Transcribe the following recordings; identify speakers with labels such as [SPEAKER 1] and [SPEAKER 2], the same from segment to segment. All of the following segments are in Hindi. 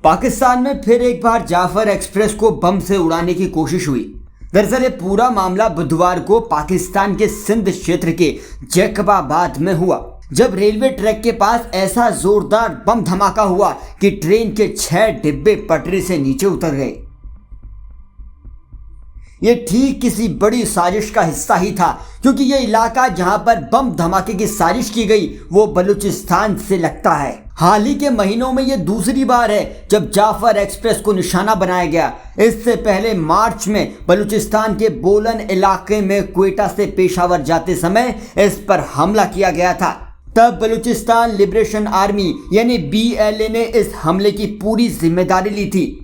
[SPEAKER 1] पाकिस्तान में फिर एक बार जाफर एक्सप्रेस को बम से उड़ाने की कोशिश हुई। दरअसल ये पूरा मामला बुधवार को पाकिस्तान के सिंध क्षेत्र के जैकबाबाद में हुआ, जब रेलवे ट्रैक के पास ऐसा जोरदार बम धमाका हुआ कि ट्रेन के 6 डिब्बे पटरी से नीचे उतर गए। ये ठीक किसी बड़ी साजिश का हिस्सा ही था, क्योंकि ये इलाका जहां पर बम धमाके की साजिश की गई वो बलूचिस्तान से लगता है। हाल ही के महीनों में ये दूसरी बार है जब जाफर एक्सप्रेस को निशाना बनाया गया। इससे पहले मार्च में बलूचिस्तान के बोलन इलाके में क्वेटा से पेशावर जाते समय इस पर हमला किया गया था। तब बलूचिस्तान लिबरेशन आर्मी यानी BLA ने इस हमले की पूरी जिम्मेदारी ली थी।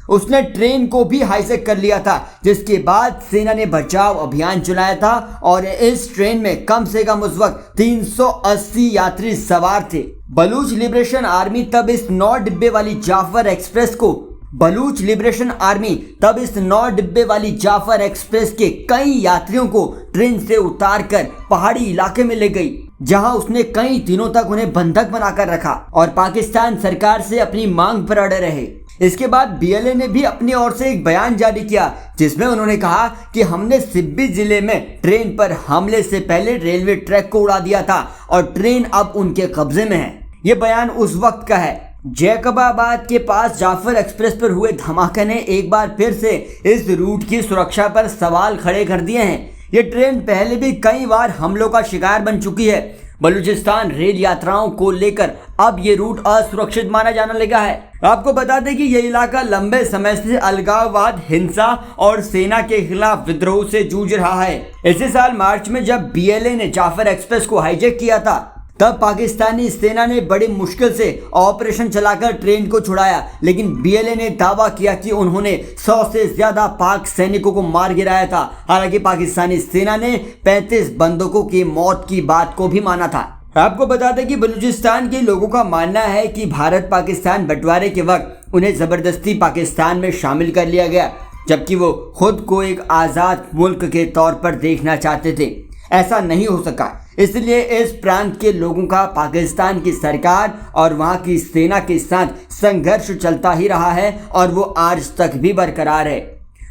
[SPEAKER 1] उसने ट्रेन को भी हाईजैक कर लिया था, जिसके बाद सेना ने बचाव अभियान चलाया था और इस ट्रेन में कम से कम उस वक्त 380 यात्री सवार थे। बलूच लिबरेशन आर्मी तब इस 9 डिब्बे वाली जाफर एक्सप्रेस के कई यात्रियों को ट्रेन से उतारकर पहाड़ी इलाके में ले गई, जहां उसने कई दिनों तक उन्हें बंधक बनाकर रखा और पाकिस्तान सरकार से अपनी मांग पर अड़े रहे। इसके बाद BLA ने भी अपनी ओर से एक बयान जारी किया, जिसमें उन्होंने कहा कि हमने सिब्बी जिले में ट्रेन पर हमले से पहले रेलवे ट्रैक को उड़ा दिया था और ट्रेन अब उनके कब्जे में है। ये बयान उस वक्त का है। जैकबाबाद के पास जाफर एक्सप्रेस पर हुए धमाके ने एक बार फिर से इस रूट की सुरक्षा पर सवाल खड़े कर दिए हैं। ये ट्रेन पहले भी कई बार हमलों का शिकार बन चुकी है। बलूचिस्तान रेल यात्राओं को लेकर अब ये रूट असुरक्षित माना जाने लगा है। आपको बता दें कि ये इलाका लंबे समय से अलगाववाद, हिंसा और सेना के खिलाफ विद्रोह से जूझ रहा है। इसी साल मार्च में जब BLA ने जाफर एक्सप्रेस को हाईजैक किया था, तब पाकिस्तानी सेना ने बड़ी मुश्किल से ऑपरेशन चलाकर ट्रेन को छुड़ाया, लेकिन BLA ने दावा किया कि उन्होंने 100 से ज्यादा पाक सैनिकों को मार गिराया था। हालांकि पाकिस्तानी सेना ने 35 बंदूकों की मौत की बात को भी माना था। आपको बता दें कि बलूचिस्तान के लोगों का मानना है कि भारत पाकिस्तान बंटवारे के वक्त उन्हें जबरदस्ती पाकिस्तान में शामिल कर लिया गया, जबकि वो खुद को एक आज़ाद मुल्क के तौर पर देखना चाहते थे। ऐसा नहीं हो सका, इसलिए इस प्रांत के लोगों का पाकिस्तान की सरकार और वहां की सेना के साथ संघर्ष चलता ही रहा है और वो आज तक भी बरकरार है।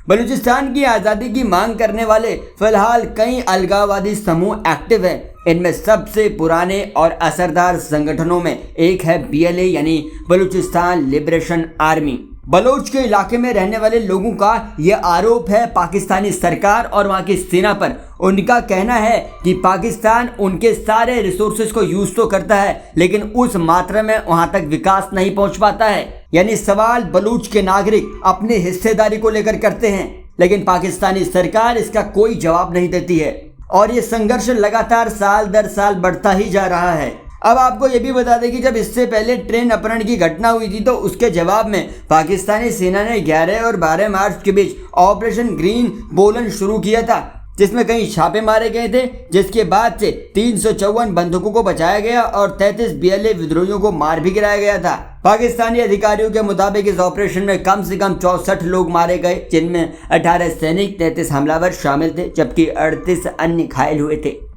[SPEAKER 1] बलूचिस्तान की आज़ादी की मांग करने वाले फिलहाल कई अलगाववादी समूह एक्टिव हैं। इनमें सबसे पुराने और असरदार संगठनों में एक है BLA यानी बलूचिस्तान लिबरेशन आर्मी। बलोच के इलाके में रहने वाले लोगों का यह आरोप है पाकिस्तानी सरकार और वहां की सेना पर। उनका कहना है कि पाकिस्तान उनके सारे रिसोर्सेज को यूज तो करता है, लेकिन उस मात्रा में वहां तक विकास नहीं पहुंच पाता है। यानी सवाल बलूच के नागरिक अपनी हिस्सेदारी को लेकर करते हैं, लेकिन पाकिस्तानी सरकार इसका कोई जवाब नहीं देती है और ये संघर्ष लगातार साल दर साल बढ़ता ही जा रहा है। अब आपको ये भी बता दें कि जब इससे पहले ट्रेन अपहरण की घटना हुई थी, तो उसके जवाब में पाकिस्तानी सेना ने 11 और 12 मार्च के बीच ऑपरेशन ग्रीन बोलन शुरू किया था, जिसमें कई छापे मारे गए थे, जिसके बाद से 354 बंदूकों को बचाया गया और 33 BLA विद्रोहियों को मार भी गिराया गया था। पाकिस्तानी अधिकारियों के मुताबिक इस ऑपरेशन में कम से कम 64 लोग मारे गए, जिनमें 18 सैनिक, 33 हमलावर शामिल थे, जबकि 38 अन्य घायल हुए थे।